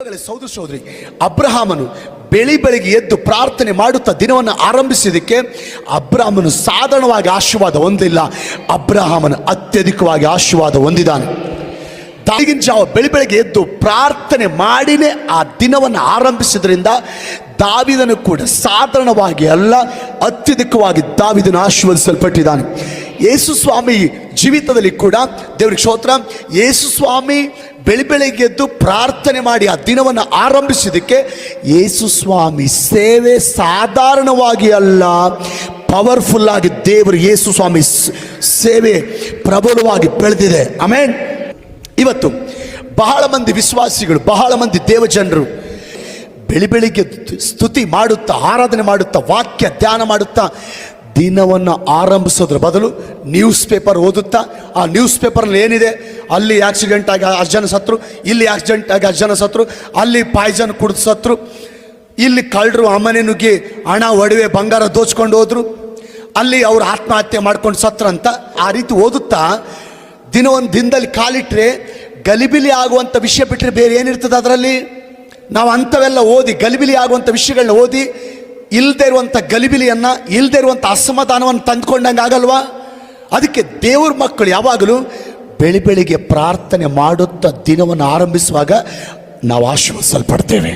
ಪ್ರಿಯಗಳೇ ಸಹೋದರ ಸಹೋದರಿ, ಅಬ್ರಹಾಮನು ಬೆಳಿಗ್ಗೆ ಎದ್ದು ಪ್ರಾರ್ಥನೆ ಮಾಡುತ್ತಾ ದಿನವನ್ನು ಆರಂಭಿಸಿದ್ದಕ್ಕೆ ಅಬ್ರಹಾಮನು ಸಾಧಾರಣವಾಗಿ ಆಶೀರ್ವಾದ ಹೊಂದಿಲ್ಲ, ಅಬ್ರಹಾಮನು ಅತ್ಯಧಿಕವಾಗಿ ಆಶೀರ್ವಾದ ಹೊಂದಿದ್ದಾನೆ. ಬೆಳಗಿನ ಜಾವ ಬೆಳಿಗ್ಗೆ ಎದ್ದು ಪ್ರಾರ್ಥನೆ ಮಾಡಿನೇ ಆ ದಿನವನ್ನು ಆರಂಭಿಸಿದ್ರಿಂದ ದಾವೀದನು ಕೂಡ ಸಾಧಾರಣವಾಗಿ ಅಲ್ಲ, ಅತ್ಯಧಿಕವಾಗಿ ದಾವೀದನು ಆಶೀರ್ವದಿಸಲ್ಪಟ್ಟಿದ್ದಾನೆ. ಯೇಸು ಸ್ವಾಮಿ ಜೀವಿತದಲ್ಲಿ ಕೂಡ ದೇವರಿಗೆ ಸ್ತೋತ್ರ. ಯೇಸು ಸ್ವಾಮಿ ಬೆಳಿಗ್ಗೆ ಎದ್ದು ಪ್ರಾರ್ಥನೆ ಮಾಡಿ ಆ ದಿನವನ್ನು ಆರಂಭಿಸಿದ್ದಕ್ಕೆ ಯೇಸು ಸ್ವಾಮಿ ಸೇವೆ ಸಾಧಾರಣವಾಗಿ ಅಲ್ಲ, ಪವರ್ಫುಲ್ ಆಗಿ ದೇವರು ಯೇಸು ಸ್ವಾಮಿ ಸೇವೆ ಪ್ರಬಲವಾಗಿ ಬೆಳೆದಿದೆ. ಆಮೆನ್. ಇವತ್ತು ಬಹಳ ಮಂದಿ ವಿಶ್ವಾಸಿಗಳು, ಬಹಳ ಮಂದಿ ದೇವಜನರು ಬೆಳಿಗ್ಗೆ ಸ್ತುತಿ ಮಾಡುತ್ತಾ, ಆರಾಧನೆ ಮಾಡುತ್ತಾ, ವಾಕ್ಯ ಧ್ಯಾನ ಮಾಡುತ್ತಾ ದಿನವನ್ನು ಆರಂಭಿಸೋದ್ರ ಬದಲು ನ್ಯೂಸ್ ಪೇಪರ್ ಓದುತ್ತಾ, ಆ ನ್ಯೂಸ್ ಪೇಪರ್ನಲ್ಲಿ ಏನಿದೆ, ಅಲ್ಲಿ ಆಕ್ಸಿಡೆಂಟ್ ಆಗಿ 10 ಜನ ಸತ್ರು, ಇಲ್ಲಿ ಆಕ್ಸಿಡೆಂಟ್ ಆಗಿ 10 ಜನ ಸತ್ರು, ಅಲ್ಲಿ ಪಾಯ್ಸನ್ ಕುಡಿದು ಸತ್ರು, ಇಲ್ಲಿ ಕಳ್ಳರು ಮನೆ ನುಗ್ಗಿ ಹಣ ಒಡವೆ ಬಂಗಾರ ದೋಚ್ಕೊಂಡು ಹೋದ್ರು, ಅಲ್ಲಿ ಅವರು ಆತ್ಮಹತ್ಯೆ ಮಾಡ್ಕೊಂಡು ಸತ್ರಂತ ಆ ರೀತಿ ಓದುತ್ತಾ ಒಂದು ದಿನದಲ್ಲಿ ಕಾಲಿಟ್ರೆ ಗಲಿಬಿಲಿ ಆಗುವಂಥ ವಿಷಯ ಬಿಟ್ಟರೆ ಬೇರೆ ಏನಿರ್ತದೆ ಅದರಲ್ಲಿ? ನಾವು ಅಂಥವೆಲ್ಲ ಓದಿ ಗಲಿಬಿಲಿ ಆಗುವಂಥ ವಿಷಯಗಳನ್ನ ಓದಿ ಇಲ್ಲದೆ ಇರುವಂಥ ಗಲಿಬಿಲಿಯನ್ನು, ಇಲ್ಲದೆ ಇರುವಂಥ ಅಸಮಾಧಾನವನ್ನು ತಂದುಕೊಂಡಂಗೆ ಆಗಲ್ವಾ? ಅದಕ್ಕೆ ದೇವ್ರ ಮಕ್ಕಳು ಯಾವಾಗಲೂ ಬೆಳಿಗ್ಗೆ ಪ್ರಾರ್ಥನೆ ಮಾಡುತ್ತಾ ದಿನವನ್ನು ಆರಂಭಿಸುವಾಗ ನಾವು ಆಶೀರ್ವದಿಸಲ್ಪಡ್ತೇವೆ.